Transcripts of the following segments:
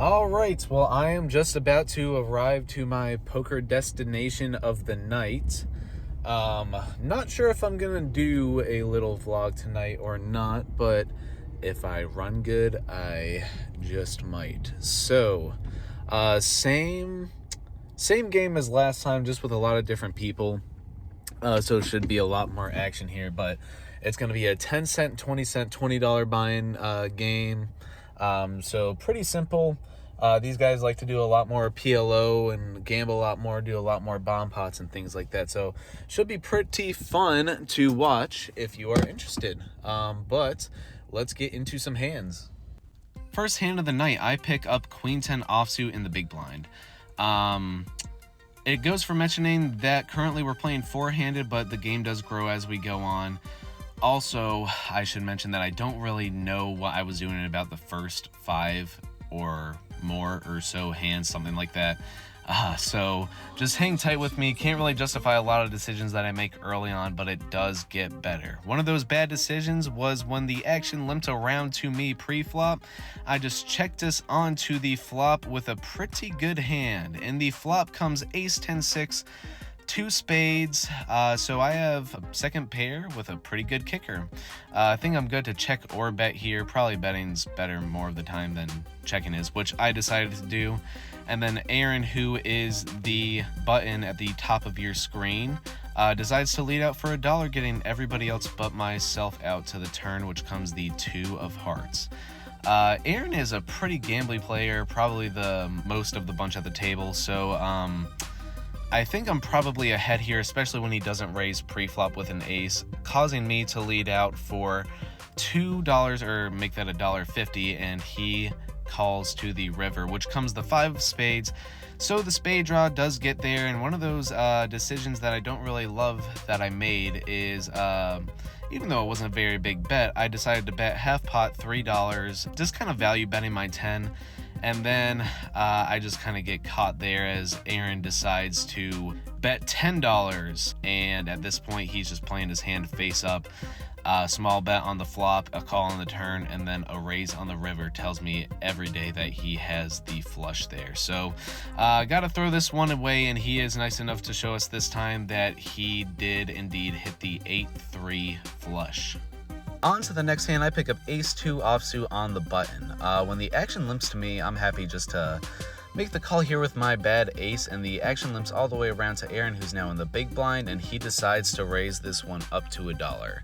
All right, well, I am just about to arrive to my poker destination of the night. Not sure if I'm gonna do a little vlog tonight or not, but if I run good, I just might. So, same game as last time, just with a lot of different people. So it should be a lot more action here, but it's gonna be a 10-cent, 20-cent, $20 buy-in game. So pretty simple. These guys like to do a lot more PLO and gamble a lot more, do a lot more bomb pots and things like that. So should be pretty fun to watch if you are interested. But let's get into some hands. First hand of the night, I pick up Queen 10 offsuit in the big blind. It goes for mentioning that currently we're playing four-handed, but the game does grow as we go on. Also, I should mention that I don't really know what I was doing in about the first 5 or more or so hands, something like that. So just hang tight with me. Can't really justify a lot of decisions that I make early on, but it does get better. One of those bad decisions was when the action limped around to me pre-flop. I just checked this onto the flop with a pretty good hand. In the flop comes ace 10-6, 2 spades, so I have a second pair with a pretty good kicker. I think I'm good to check or bet here. Probably betting's better more of the time than checking is, which I decided to do. And then Aaron, who is the button at the top of your screen, decides to lead out for $1, getting everybody else but myself out to the turn, which comes the 2 of hearts. Aaron is a pretty gambly player, probably the most of the bunch at the table, so I think I'm probably ahead here, especially when he doesn't raise pre-flop with an ace, causing me to lead out for $2 or make that $1.50, and he calls to the river, which comes the 5 of spades. So the spade draw does get there, and one of those decisions that I don't really love that I made is, even though it wasn't a very big bet, I decided to bet half pot $3, just kind of value betting my 10. And then I just kind of get caught there as Aaron decides to bet $10. And at this point, he's just playing his hand face up. Small bet on the flop, a call on the turn, and then a raise on the river tells me every day that he has the flush there. So got to throw this one away, and he is nice enough to show us this time that he did indeed hit the 8-3 flush. On to the next hand, I pick up ace-2 offsuit on the button. When the action limps to me, I'm happy just to make the call here with my bad ace, and the action limps all the way around to Aaron, who's now in the big blind, and he decides to raise this one up to $1.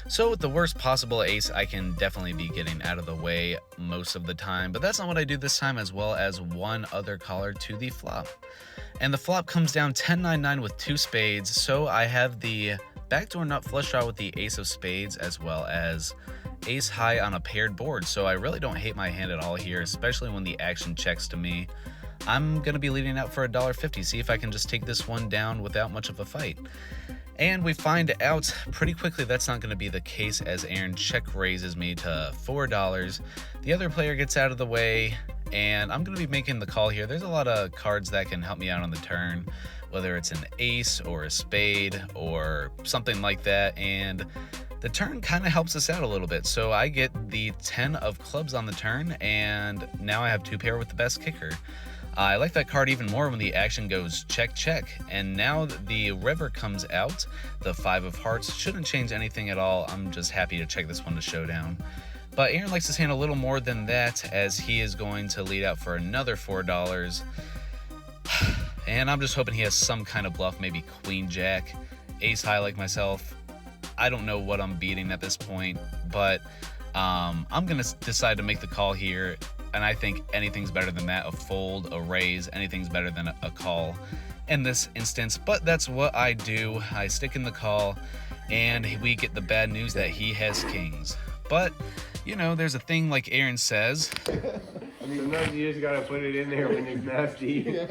So with the worst possible ace, I can definitely be getting out of the way most of the time, but that's not what I do this time, as well as one other caller to the flop. And the flop comes down 10-9-9 with 2 spades, so I have the backdoor nut flush draw with the ace of spades, as well as ace high on a paired board, so I really don't hate my hand at all here, especially when the action checks to me. I'm going to be leading out for $1.50, see if I can just take this one down without much of a fight. And we find out pretty quickly that's not going to be the case, as Aaron check raises me to $4. The other player gets out of the way, and I'm going to be making the call here. There's a lot of cards that can help me out on the turn, whether it's an ace or a spade or something like that, and the turn kind of helps us out a little bit. So I get the 10 of clubs on the turn, and now I have 2 pair with the best kicker. I like that card even more when the action goes check, check, and now the river comes out. The 5 of hearts shouldn't change anything at all. I'm just happy to check this one to showdown. But Aaron likes his hand a little more than that, as he is going to lead out for another $4. And I'm just hoping he has some kind of bluff, maybe queen jack, ace high like myself. I don't know what I'm beating at this point, but I'm going to decide to make the call here. And I think anything's better than that, a fold, a raise, anything's better than a call in this instance. But that's what I do. I stick in the call, and we get the bad news that he has kings. But, you know, there's a thing like Aaron says. I mean, sometimes you just gotta put it in there when it's nasty. Yeah.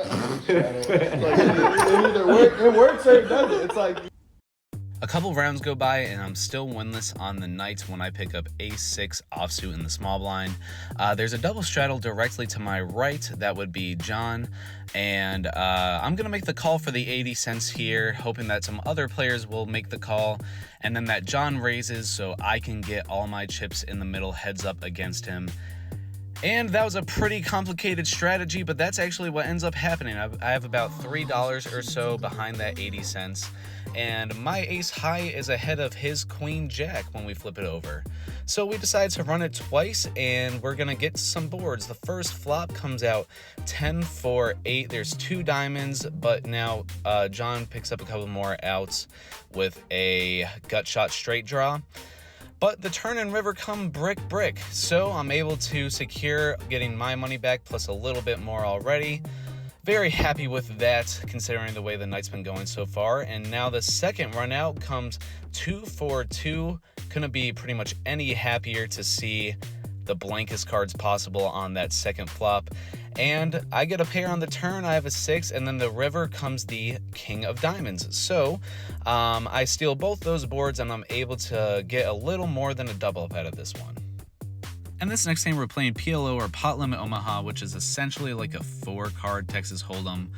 It works or it doesn't. It's like... A couple rounds go by, and I'm still winless on the night when I pick up ace-6 offsuit in the small blind. There's a double straddle directly to my right. That would be John. And I'm going to make the call for the 80 cents here, hoping that some other players will make the call. And then that John raises so I can get all my chips in the middle heads up against him. And that was a pretty complicated strategy, but that's actually what ends up happening. I have about $3 or so behind that 80 cents, and my ace high is ahead of his queen jack when we flip it over. So we decide to run it twice, and we're gonna get some boards. The first flop comes out 10-4-8. There's 2 diamonds, but now John picks up a couple more outs with a gut shot straight draw. But the turn and river come brick, so I'm able to secure getting my money back plus a little bit more already. Very happy with that, considering the way the night's been going so far. And now the second run out comes 2-4-2. Couldn't be pretty much any happier to see the blankest cards possible on that second flop. And I get a pair on the turn, I have a 6, and then the river comes the king of diamonds. So I steal both those boards, and I'm able to get a little more than a double up out of this one. And this next game we're playing PLO, or Pot Limit Omaha, which is essentially like a 4-card Texas Hold'em.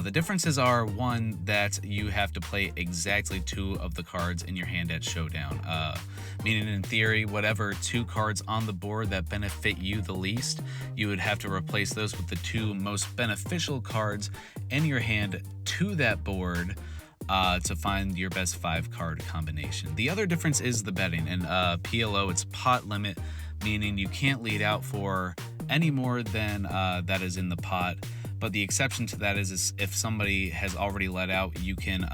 The differences are, one, that you have to play exactly 2 of the cards in your hand at showdown. Meaning, in theory, whatever 2 cards on the board that benefit you the least, you would have to replace those with the 2 most beneficial cards in your hand to that board to find your best 5-card combination. The other difference is the betting. In PLO, it's pot limit, meaning you can't lead out for any more than that is in the pot. But the exception to that is if somebody has already let out, you can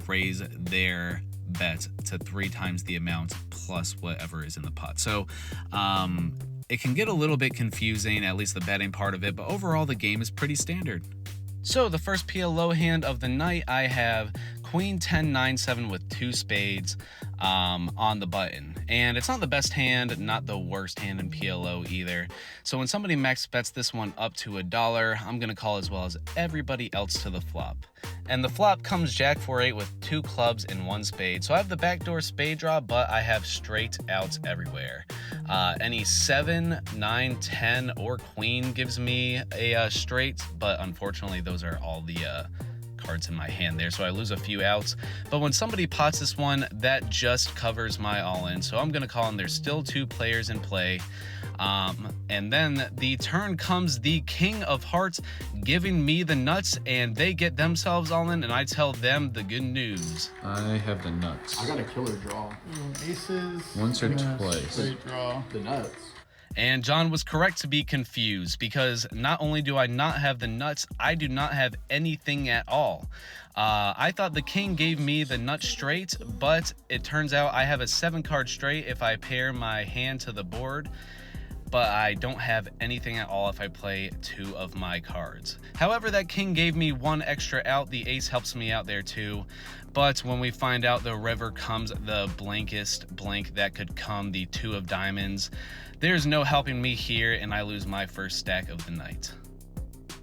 raise their bet to 3 times the amount plus whatever is in the pot. So it can get a little bit confusing, at least the betting part of it, but overall the game is pretty standard. So the first PLO hand of the night, I have Queen 10-9-7 with 2 spades on the button. And it's not the best hand, not the worst hand in PLO either. So when somebody max bets this one up to $1, I'm gonna call as well as everybody else to the flop. And the flop comes Jack 4-8 with 2 clubs and 1 spade. So I have the backdoor spade draw, but I have straight outs everywhere. Any 7, 9, 10, or queen gives me a straight, but unfortunately those are all the cards in my hand there, so I lose a few outs. But when somebody pots this one, that just covers my all-in, so I'm gonna call, and there's still 2 players in play. And then the turn comes the king of hearts giving me the nuts, and they get themselves all in, and I tell them the good news. I have the nuts. I got a killer draw. Aces. Once or twice. Straight draw. The nuts. And John was correct to be confused, because not only do I not have the nuts, I do not have anything at all. I thought the king gave me the nut straight, but it turns out I have a 7-card straight if I pair my hand to the board, but I don't have anything at all if I play 2 of my cards. However, that king gave me 1 extra out. The ace helps me out there too. But when we find out the river comes the blankest blank that could come, the 2 of diamonds, there's no helping me here, and I lose my first stack of the night.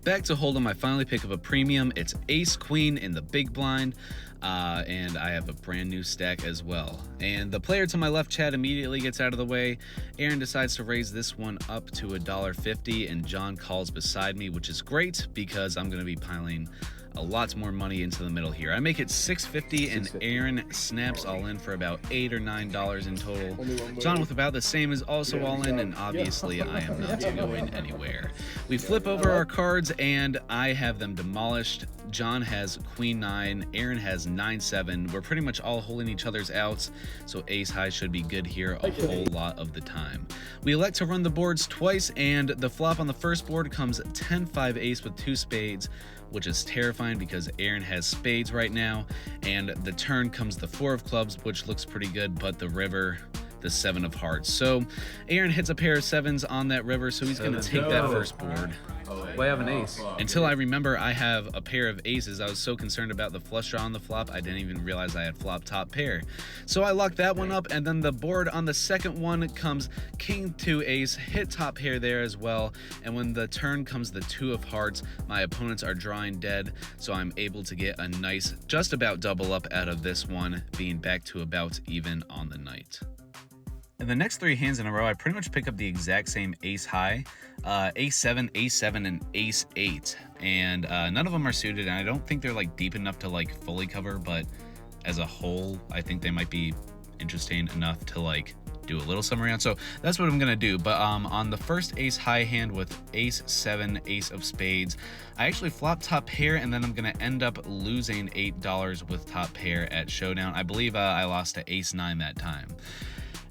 Back to Hold'em, I finally pick up a premium. It's ace queen in the big blind, and I have a brand new stack as well. And the player to my left, Chad, immediately gets out of the way. Aaron decides to raise this one up to $1.50, and John calls beside me, which is great because I'm going to be piling a lot more money into the middle here. I make it $6.50, and Aaron snaps all in for about $8 or $9 in total. John with about the same is also all in, and obviously I am not going anywhere. We flip over our cards, and I have them demolished. John has Queen 9, Aaron has 9-7. We're pretty much all holding each other's outs, so ace high should be good here a whole lot of the time. We elect to run the boards twice, and the flop on the first board comes 10-5 ace with 2 spades, which is terrifying because Aaron has spades right now, and the turn comes the 4 of clubs, which looks pretty good, but the river, the 7 of hearts. So Aaron hits a pair of 7s on that river, so he's going to take that first board. Well, I have an ace. Until I remember I have a pair of aces. I was so concerned about the flush draw on the flop, I didn't even realize I had flop top pair. So I locked that one up, and then the board on the second one comes king 2 ace, hit top pair there as well, and when the turn comes the 2 of hearts, my opponents are drawing dead, so I'm able to get a nice just about double up out of this one, being back to about even on the night. In the next 3 hands in a row, I pretty much pick up the exact same ace high, ace 7, ace 7, and ace 8. And none of them are suited, and I don't think they're like deep enough to like fully cover, but as a whole, I think they might be interesting enough to like do a little summary on. So that's what I'm gonna do. But on the first ace high hand with ace 7, ace of spades, I actually flopped top pair, and then I'm gonna end up losing $8 with top pair at showdown. I believe I lost to ace 9 that time.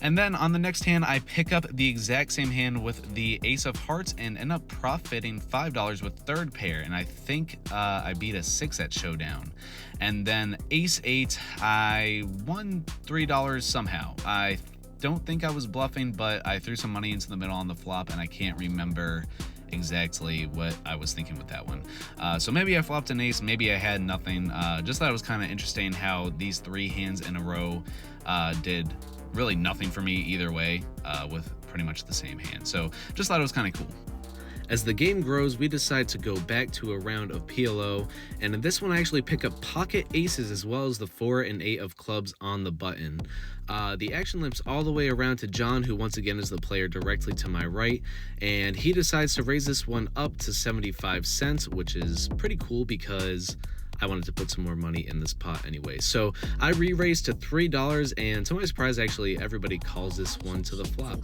And then on the next hand, I pick up the exact same hand with the ace of hearts and end up profiting $5 with third pair. And I think I beat a 6 at showdown. And then ace 8, I won $3 somehow. I don't think I was bluffing, but I threw some money into the middle on the flop, and I can't remember exactly what I was thinking with that one. So maybe I flopped an ace, maybe I had nothing. Just thought it was kind of interesting how these 3 hands in a row did really nothing for me either way, with pretty much the same hand. So just thought it was kind of cool. As the game grows, we decide to go back to a round of PLO, and in this one I actually pick up pocket aces as well as the 4 and 8 of clubs on the button. The action limps all the way around to John, who once again is the player directly to my right, and he decides to raise this one up to 75 cents, which is pretty cool because I wanted to put some more money in this pot anyway. So I re-raised to $3, and to my surprise, actually, everybody calls this one to the flop.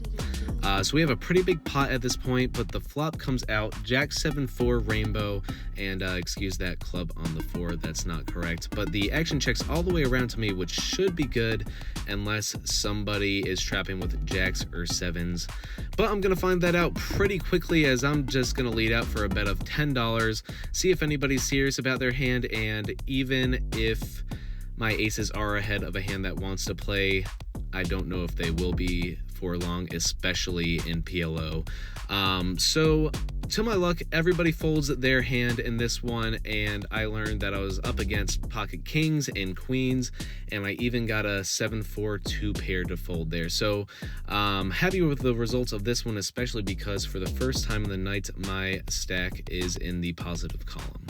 So we have a pretty big pot at this point, but the flop comes out Jack 7-4 rainbow, and excuse that club on the 4, that's not correct. But the action checks all the way around to me, which should be good unless somebody is trapping with jacks or 7s. But I'm gonna find that out pretty quickly, as I'm just gonna lead out for a bet of $10, see if anybody's serious about their hand, and even if my aces are ahead of a hand that wants to play, I don't know if they will be for long, especially in PLO. So to my luck, everybody folds their hand in this one, and I learned that I was up against pocket kings and queens, and I even got a 7-4 2 pair to fold there. So happy with the results of this one, especially because for the first time in the night, my stack is in the positive column.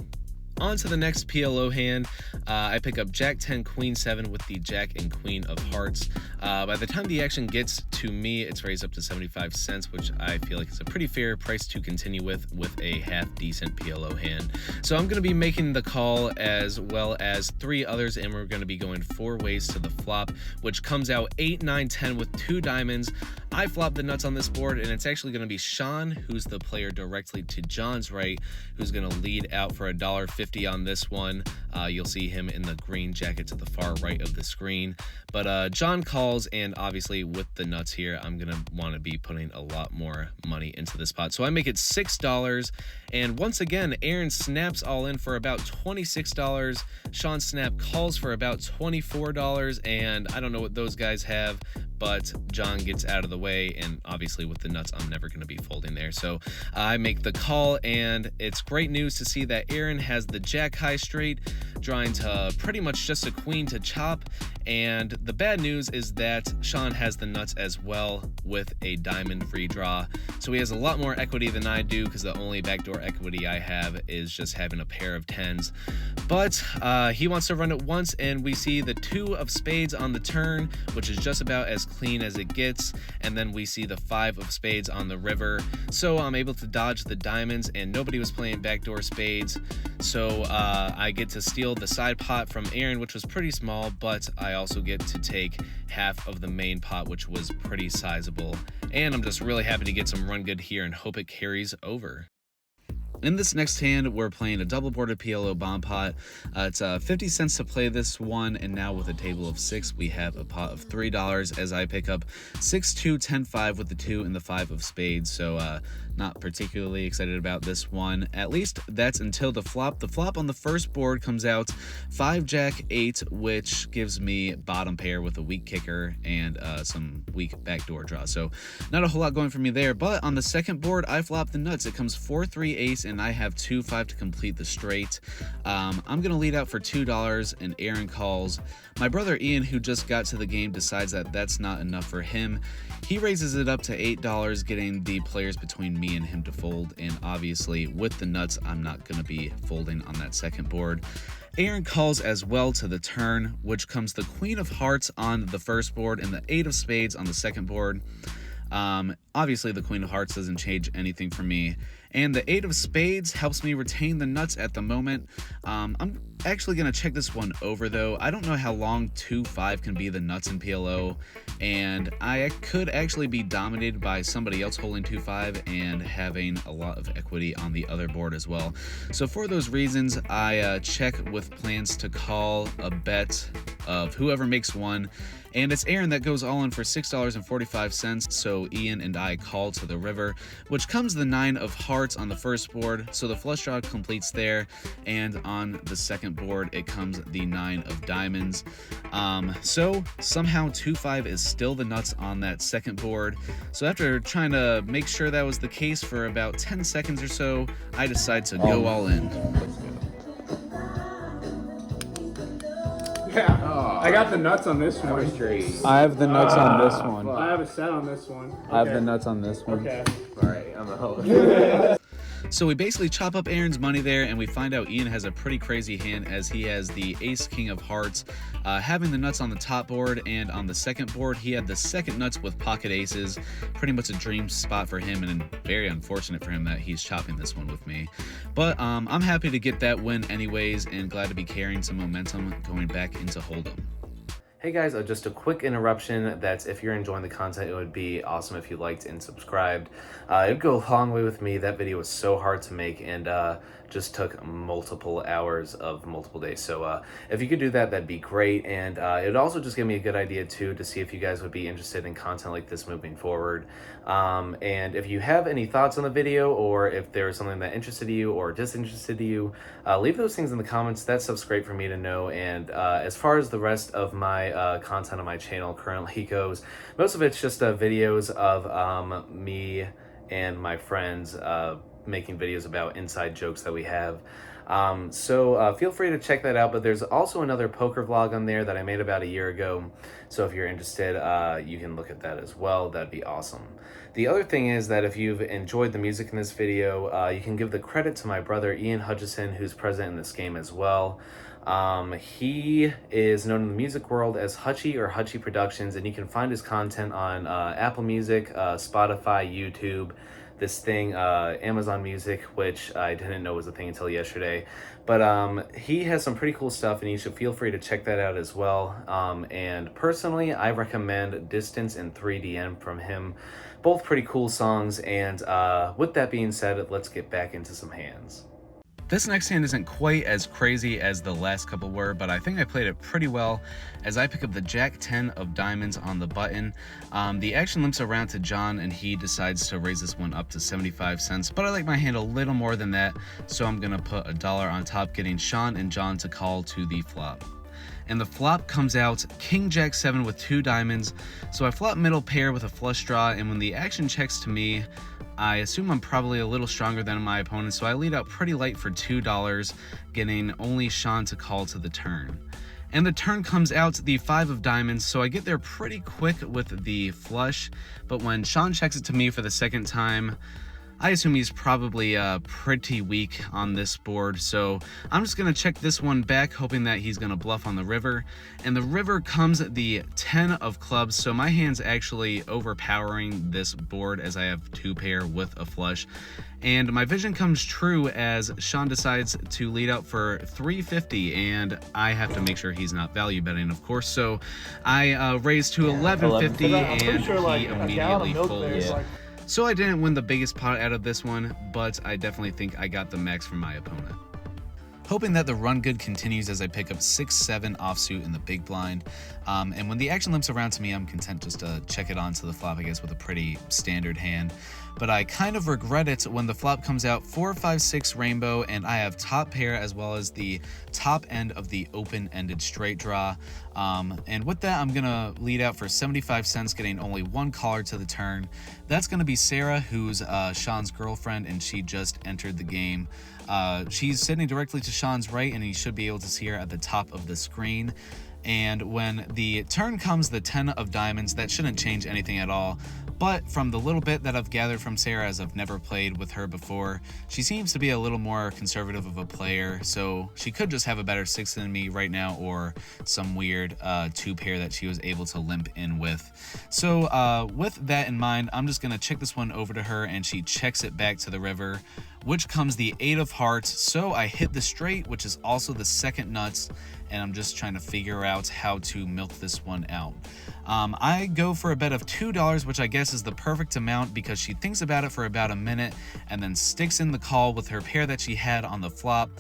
On to the next PLO hand. I pick up Jack 10, Queen 7 with the Jack and Queen of hearts. By the time the action gets to me, it's raised up to 75 cents, which I feel like is a pretty fair price to continue with a half-decent PLO hand. So I'm going to be making the call as well as 3 others, and we're going to be going 4 ways to the flop, which comes out 8, 9, 10 with 2 diamonds. I flop the nuts on this board, and it's actually going to be Sean, who's the player directly to John's right, who's going to lead out for $1.50 on this one. You'll see him in the green jacket to the far right of the screen. But John calls, and obviously with the nuts here, I'm gonna want to be putting a lot more money into this pot. So I make it $6, and once again, Aaron snaps all in for about $26. Sean Snap calls for about $24, and I don't know what those guys have, but John gets out of the way, and obviously with the nuts, I'm never going to be folding there. So I make the call, and it's great news to see that Aaron has the jack high straight, drawing to pretty much just a queen to chop. And the bad news is that Sean has the nuts as well with a diamond redraw. So he has a lot more equity than I do, because the only backdoor equity I have is just having a pair of 10s. But he wants to run it once, and we see the 2 of spades on the turn, which is just about as clean as it gets, and then we see the 5 of spades on the river. So I'm able to dodge the diamonds, and nobody was playing backdoor spades. So I get to steal the side pot from Aaron, which was pretty small, but I also get to take half of the main pot, which was pretty sizable. And I'm just really happy to get some run good here and hope it carries over. In this next hand, we're playing a double-boarded PLO bomb pot. It's 50 cents to play this one, and now with a table of 6, we have a pot of $3 as I pick up 6, 2, 10, 5 with the 2 and the 5 of spades. So not particularly excited about this one. At least that's until the flop. The flop on the first board comes out 5, Jack, 8, which gives me bottom pair with a weak kicker and some weak backdoor draw. So not a whole lot going for me there. But on the second board, I flop the nuts. It comes 4, 3, ace, and I have 2, 5 to complete the straight. I'm gonna lead out for $2, and Aaron calls. My brother Ian, who just got to the game, decides that that's not enough for him. He raises it up to $8, getting the players between me and him to fold, and obviously with the nuts, I'm not gonna be folding on that second board. Aaron calls as well to the turn, which comes the Queen of Hearts on the first board and the 8 of Spades on the second board. Obviously, the Queen of Hearts doesn't change anything for me. And the 8 of Spades helps me retain the nuts at the moment. I'm actually going to check this one over, though. I don't know how long 2-5 can be the nuts in PLO, and I could actually be dominated by somebody else holding 2-5 and having a lot of equity on the other board as well. So for those reasons, I check with plans to call a bet of whoever makes one. And it's Aaron that goes all in for $6.45, so Ian and I call to the river, which comes the 9 of hearts on the first board, so the flush draw completes there, and on the second board it comes the 9 of diamonds. So somehow 2-5 is still the nuts on that second board, so after trying to make sure that was the case for about 10 seconds or so, I decide to go all in. Yeah, I got the nuts on this one. I have the nuts on this one. I have a set on this one. Okay. I have the nuts on this one. Okay. Alright, I'm a host. So we basically chop up Aaron's money there, and we find out Ian has a pretty crazy hand as he has the Ace King of Hearts, having the nuts on the top board, and on the second board he had the second nuts with pocket aces. Pretty much a dream spot for him, and very unfortunate for him that he's chopping this one with me. But I'm happy to get that win anyways, and glad to be carrying some momentum going back into Hold'em. Hey guys, just a quick interruption. That's if you're enjoying the content, it would be awesome if you liked and subscribed. It would go a long way with me. That video was so hard to make and just took multiple hours of multiple days. So if you could do that, that'd be great. And it would also just give me a good idea too to see if you guys would be interested in content like this moving forward. And if you have any thoughts on the video, or if there's something that interested you or disinterested you, leave those things in the comments. That stuff's great for me to know. And as far as the rest of my content on my channel currently goes, most of it's just videos of me and my friends making videos about inside jokes that we have. So feel free to check that out, but there's also another poker vlog on there that I made about a year ago, so if you're interested, you can look at that as well. That'd be awesome. The other thing is that if you've enjoyed the music in this video, you can give the credit to my brother Ian Hutchison, who's present in this game as well. He is known in the music world as Hutchie or Hutchie Productions, and you can find his content on Apple Music, Spotify, YouTube, this thing, Amazon Music, which I didn't know was a thing until yesterday. But he has some pretty cool stuff, and you should feel free to check that out as well. And personally, I recommend Distance and 3DM from him. Both pretty cool songs, and with that being said, let's get back into some hands. This next hand isn't quite as crazy as the last couple were, but I think I played it pretty well as I pick up the Jack 10 of diamonds on the button. The action limps around to John, and he decides to raise this one up to 75 cents, but I like my hand a little more than that, so I'm gonna put $1 on top, getting Sean and John to call to the flop. And the flop comes out King Jack 7 with 2 diamonds, so I flop middle pair with a flush draw, and when the action checks to me, I assume I'm probably a little stronger than my opponent, so I lead out pretty light for $2, getting only Sean to call to the turn. And the turn comes out the 5 of diamonds, so I get there pretty quick with the flush, but when Sean checks it to me for the second time, I assume he's probably pretty weak on this board, so I'm just going to check this one back, hoping that he's going to bluff on the river. And the river comes the 10 of clubs, so my hand's actually overpowering this board as I have 2 pair with a flush. And my vision comes true as Sean decides to lead out for $3.50, and I have to make sure he's not value betting, of course. So I raise to $11.50, and he immediately folds. So I didn't win the biggest pot out of this one, but I definitely think I got the max from my opponent. Hoping that the run good continues as I pick up 6-7 offsuit in the big blind. And when the action limps around to me, I'm content just to check it on to the flop, I guess, with a pretty standard hand. But I kind of regret it when the flop comes out 4, 5, 6 rainbow, and I have top pair as well as the top end of the open-ended straight draw. And with that, I'm gonna lead out for 75 cents, getting only 1 caller to the turn. That's gonna be Sarah, who's Sean's girlfriend, and she just entered the game. She's sitting directly to Sean's right, and you should be able to see her at the top of the screen. And when the turn comes the 10 of diamonds, that shouldn't change anything at all. But from the little bit that I've gathered from Sarah, as I've never played with her before, she seems to be a little more conservative of a player, so she could just have a better 6 than me right now, or some weird 2 pair that she was able to limp in with. So with that in mind, I'm just going to check this one over to her, and she checks it back to the river, which comes the 8 of hearts. So I hit the straight, which is also the second nuts, and I'm just trying to figure out how to milk this one out. I go for a bet of $2, which I guess is the perfect amount, because she thinks about it for about a minute and then sticks in the call with her pair that she had on the flop.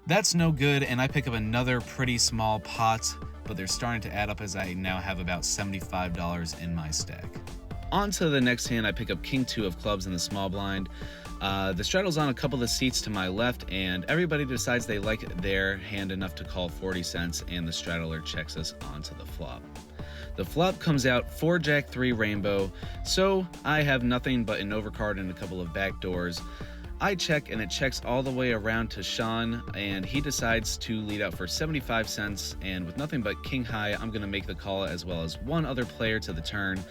That's no good, and I pick up another pretty small pot, but they're starting to add up as I now have about $75 in my stack. On to the next hand, I pick up King 2 of clubs in the small blind. The straddle's on a couple of seats to my left, and everybody decides they like their hand enough to call 40 cents, and the straddler checks us onto the flop. The flop comes out 4 Jack 3 rainbow, so I have nothing but an overcard and a couple of back doors. I check, and it checks all the way around to Sean, and he decides to lead out for 75 cents, and with nothing but king high, I'm going to make the call, as well as one other player to the turn.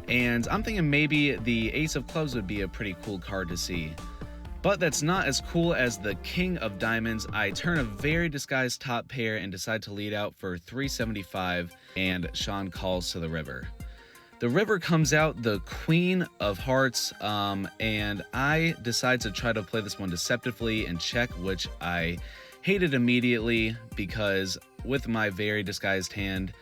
And I'm thinking maybe the ace of clubs would be a pretty cool card to see. But that's not as cool as the king of diamonds. I turn a very disguised top pair and decide to lead out for 375, and Sean calls to the river. The river comes out the queen of hearts, and I decide to try to play this one deceptively and check, which I hated immediately, because with my very disguised hand,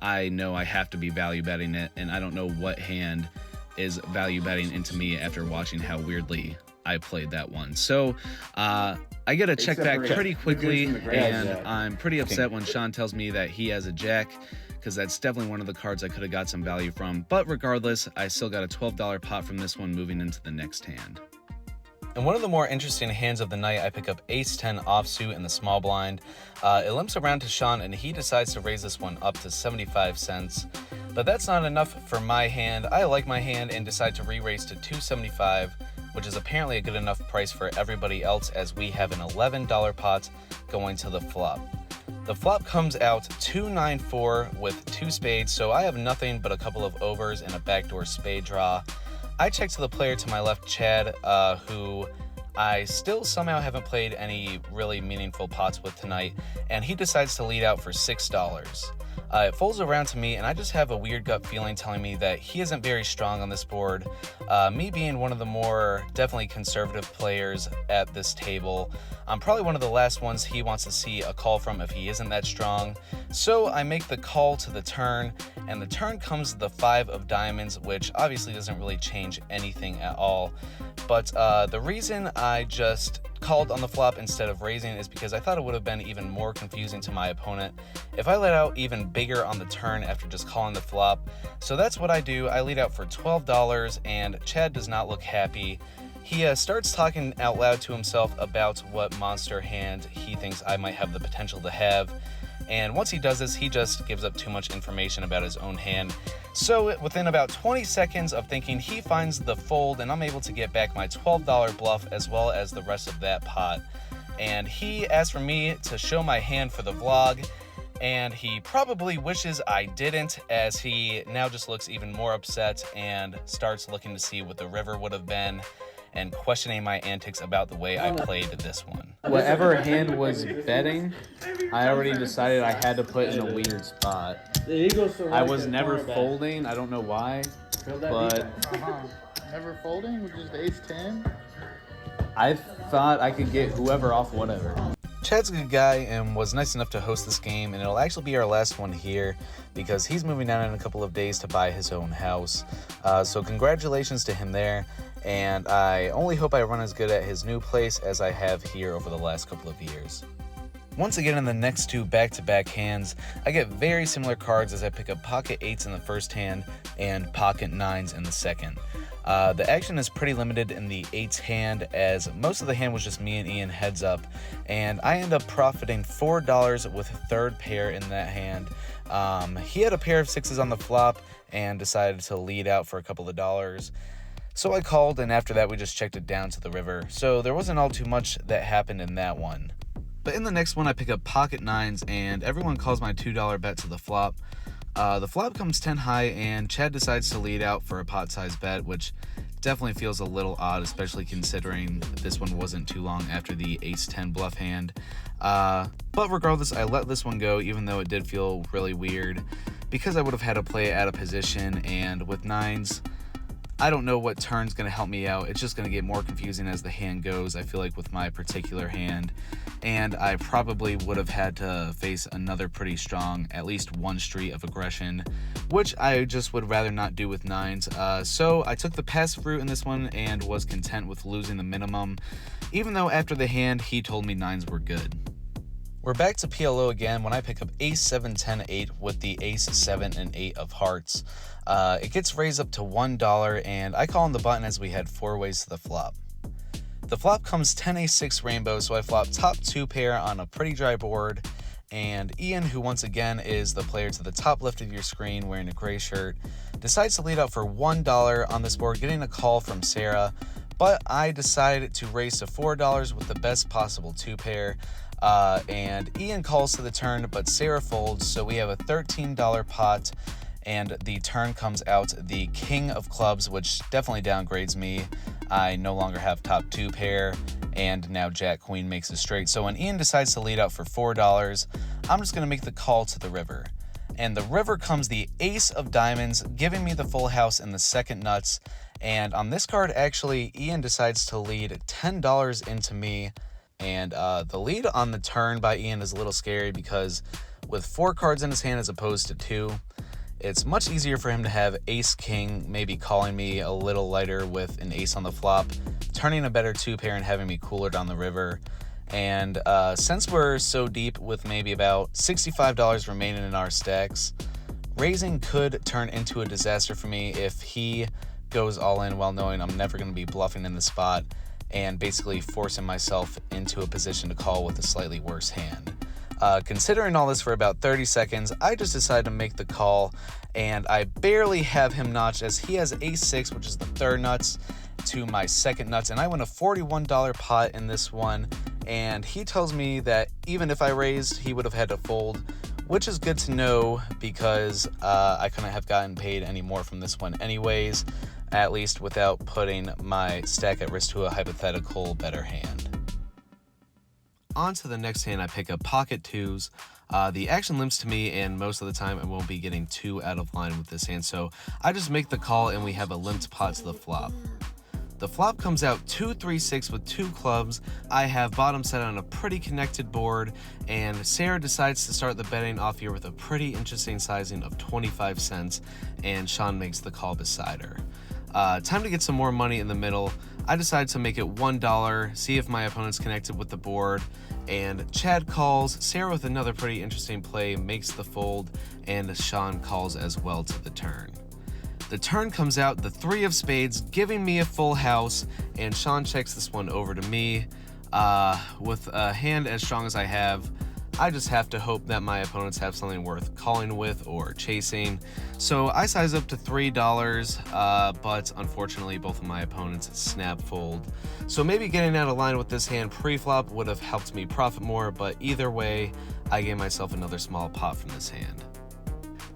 I know I have to be value betting it, and I don't know what hand is value betting into me after watching how weirdly I played that one. So I get a check back pretty quickly, and I'm pretty upset when Sean tells me that he has a jack, because that's definitely one of the cards I could have got some value from. But regardless, I still got a $12 pot from this one moving into the next hand. In one of the more interesting hands of the night, I pick up ace-10 offsuit in the small blind. It limps around to Sean, and he decides to raise this one up to 75 cents. But that's not enough for my hand. I like my hand and decide to re-raise to 275, which is apparently a good enough price for everybody else, as we have an $11 pot going to the flop. The flop comes out 294 with 2 spades, so I have nothing but a couple of overs and a backdoor spade draw. I check to the player to my left, Chad, who I still somehow haven't played any really meaningful pots with tonight, and he decides to lead out for $6. It folds around to me, and I just have a weird gut feeling telling me that he isn't very strong on this board. Me being one of the more definitely conservative players at this table, I'm probably one of the last ones he wants to see a call from if he isn't that strong. So I make the call to the turn, and the turn comes the 5 of diamonds, which obviously doesn't really change anything at all. But the reason I just called on the flop instead of raising is because I thought it would have been even more confusing to my opponent if I let out even bigger on the turn after just calling the flop. So that's what I do. I lead out for $12, and Chad does not look happy. He starts talking out loud to himself about what monster hand he thinks I might have the potential to have. And once he does this, he just gives up too much information about his own hand. So within about 20 seconds of thinking, he finds the fold, and I'm able to get back my $12 bluff as well as the rest of that pot. And he asked for me to show my hand for the vlog, and he probably wishes I didn't, as he now just looks even more upset and starts looking to see what the river would have been and questioning my antics about the way I played this one. Whatever hand was betting, I already decided I had to put in a weird spot. I was never folding. I don't know why, but Never folding with just ace-10? I thought I could get whoever off whatever. Chad's a good guy and was nice enough to host this game, and it'll actually be our last one here because he's moving out in a couple of days to buy his own house. So congratulations to him there, and I only hope I run as good at his new place as I have here over the last couple of years. Once again, in the next 2 back-to-back hands, I get very similar cards as I pick up pocket 8s in the first hand and pocket 9s in the second. The action is pretty limited in the 8s hand, as most of the hand was just me and Ian heads up, and I end up profiting $4 with a third pair in that hand. He had a pair of 6s on the flop and decided to lead out for a couple of dollars. So I called, and after that we just checked it down to the river. So there wasn't all too much that happened in that one. But in the next one I pick up pocket 9s, and everyone calls my $2 bet to the flop. The flop comes 10 high, and Chad decides to lead out for a pot-sized bet, which definitely feels a little odd, especially considering this one wasn't too long after the ace-10 bluff hand. But regardless, I let this one go, even though it did feel really weird, because I would have had to play it out of position, and with nines, I don't know what turn's going to help me out. It's just going to get more confusing as the hand goes, I feel like, with my particular hand. And I probably would have had to face another pretty strong, at least one street of aggression, which I just would rather not do with nines. So I took the passive route in this one and was content with losing the minimum, even though after the hand, he told me nines were good. We're back to PLO again when I pick up ace 7, 10, 8 with the ace 7 and 8 of hearts. It gets raised up to $1, and I call on the button as we head 4 ways to the flop. The flop comes 10 ace 6 rainbow, so I flop top 2 pair on a pretty dry board, and Ian, who once again is the player to the top left of your screen wearing a gray shirt, decides to lead out for $1 on this board, getting a call from Sarah, but I decide to raise to $4 with the best possible 2 pair. And Ian calls to the turn, but Sarah folds, so we have a $13 pot, and the turn comes out the king of clubs, which definitely downgrades me. I no longer have top 2 pair, and now jack queen makes a straight. So when Ian decides to lead out for $4, I'm just going to make the call to the river. And the river comes the ace of diamonds, giving me the full house in the second nuts. And on this card, actually, Ian decides to lead $10 into me. And the lead on the turn by Ian is a little scary because with 4 cards in his hand as opposed to 2, it's much easier for him to have ace king, maybe calling me a little lighter with an ace on the flop, turning a better 2 pair and having me cooler down the river. And since we're so deep with maybe about $65 remaining in our stacks, raising could turn into a disaster for me if he goes all in while knowing I'm never going to be bluffing in the spot and basically forcing myself into a position to call with a slightly worse hand. Considering all this for about 30 seconds, I just decided to make the call, and I barely have him notched as he has ace 6, which is the third nuts, to my second nuts, and I win a $41 pot in this one, and he tells me that even if I raised, he would have had to fold, which is good to know because I couldn't have gotten paid any more from this one anyways, at least without putting my stack at risk to a hypothetical better hand. On to the next hand, I pick up pocket 2s. The action limps to me, and most of the time I won't be getting 2 out of line with this hand, so I just make the call and we have a limped pot to the flop. The flop comes out 2, 3, 6 with 2 clubs. I have bottom set on a pretty connected board, and Sarah decides to start the betting off here with a pretty interesting sizing of 25 cents, and Sean makes the call beside her. Time to get some more money in the middle. I decide to make it $1, see if my opponent's connected with the board, and Chad calls. Sarah with another pretty interesting play makes the fold, and Sean calls as well to the turn. The turn comes out the 3 of spades, giving me a full house, and Sean checks this one over to me. With a hand as strong as I have, I just have to hope that my opponents have something worth calling with or chasing. So I size up to $3, but unfortunately both of my opponents snap fold. So maybe getting out of line with this hand pre-flop would have helped me profit more, but either way, I gave myself another small pot from this hand.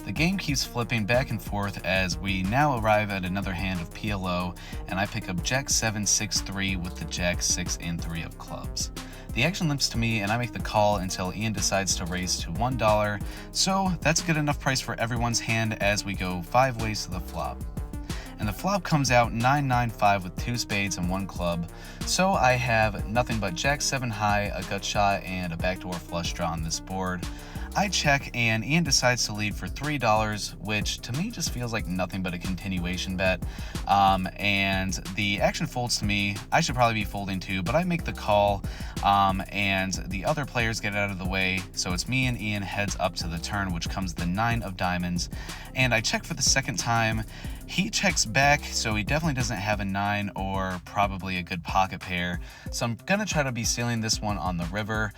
The game keeps flipping back and forth as we now arrive at another hand of PLO, and I pick up Jack 7, 6, 3 with the Jack 6 and 3 of clubs. The action limps to me, and I make the call until Ian decides to raise to $1, so that's a good enough price for everyone's hand as we go 5 ways to the flop. And the flop comes out 9, 9, 5 with 2 spades and 1 club, so I have nothing but Jack 7 high, a gut shot, and a backdoor flush draw on this board. I check, and Ian decides to lead for $3, which to me just feels like nothing but a continuation bet. And the action folds to me. I should probably be folding too, but I make the call, and the other players get out of the way. So it's me and Ian heads up to the turn, which comes the 9 of diamonds. And I check for the second time, He checks back, so he definitely doesn't have a 9 or probably a good pocket pair. So I'm gonna try to be sealing this one on the river.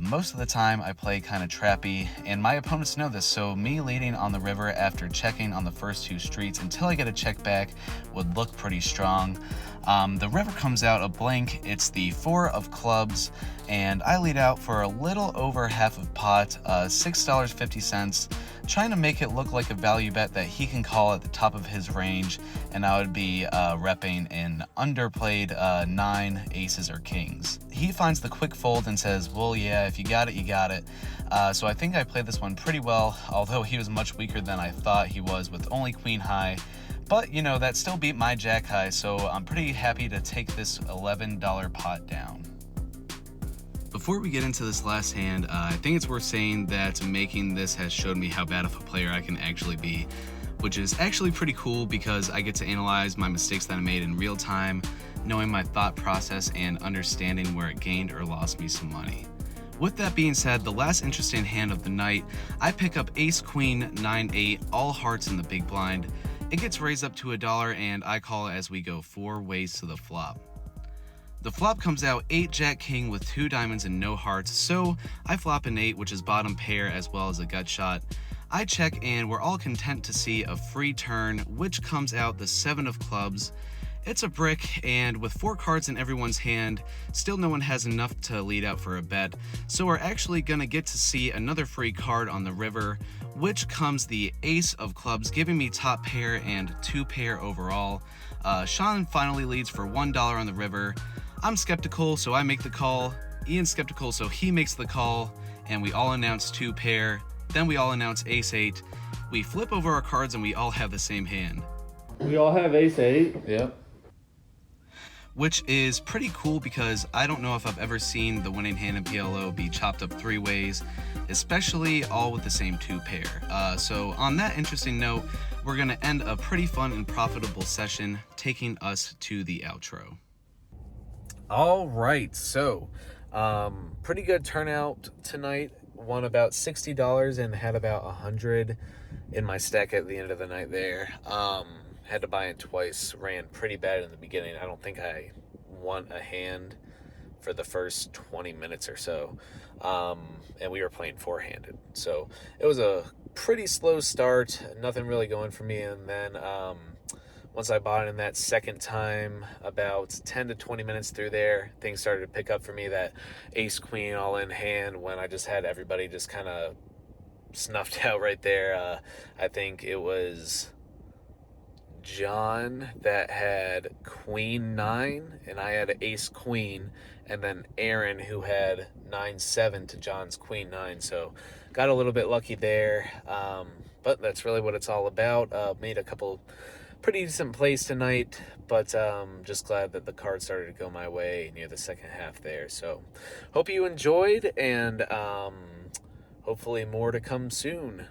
Most of the time I play kind of trappy, and my opponents know this, so me leading on the river after checking on the first 2 streets until I get a check back would look pretty strong. The river comes out a blank. It's the 4 of clubs, and I lead out for a little over half of pot, $6.50, trying to make it look like a value bet that he can call at the top of his range, and I would be repping an underplayed 9, aces, or kings. He finds the quick fold and says, well, yeah, if you got it, you got it. So I think I played this one pretty well, although he was much weaker than I thought he was with only queen high. But, you know, that still beat my jack high, so I'm pretty happy to take this $11 pot down. Before we get into this last hand, I think it's worth saying that making this has showed me how bad of a player I can actually be, which is actually pretty cool because I get to analyze my mistakes that I made in real time, knowing my thought process and understanding where it gained or lost me some money. With that being said, the last interesting hand of the night, I pick up ace, queen, 9, 8, all hearts in the big blind. It gets raised up to $1, and I call it as we go 4 ways to the flop. The flop comes out 8 jack king with 2 diamonds and no hearts, so I flop an 8, which is bottom pair as well as a gut shot. I check, and we're all content to see a free turn, which comes out the 7 of clubs. It's a brick, and with 4 cards in everyone's hand, still no one has enough to lead out for a bet, so we're actually gonna get to see another free card on the river, which comes the ace of clubs, giving me top pair and 2 pair overall. Sean finally leads for $1 on the river. I'm skeptical, so I make the call. Ian's skeptical, so he makes the call, and we all announce 2 pair. Then we all announce ace 8. We flip over our cards, and we all have the same hand. We all have ace 8. Yep. Which is pretty cool because I don't know if I've ever seen the winning hand in PLO be chopped up 3 ways, especially all with the same 2 pair. So on that interesting note, we're gonna end a pretty fun and profitable session, taking us to the outro. All right, so pretty good turnout tonight. Won about $60 and had about 100 in my stack at the end of the night there. Had to buy it twice, ran pretty bad in the beginning. I don't think I won a hand for the first 20 minutes or so. And we were playing 4-handed. So it was a pretty slow start, nothing really going for me. And then once I bought in that second time, about 10 to 20 minutes through there, things started to pick up for me. That ace queen all in hand when I just had everybody just kind of snuffed out right there. I think it was John that had queen 9 and I had ace queen, and then Aaron who had 9-7 to John's queen 9. So got a little bit lucky there, but that's really what it's all about. Made a couple pretty decent plays tonight, but just glad that the cards started to go my way near the second half there. So hope you enjoyed, and hopefully more to come soon.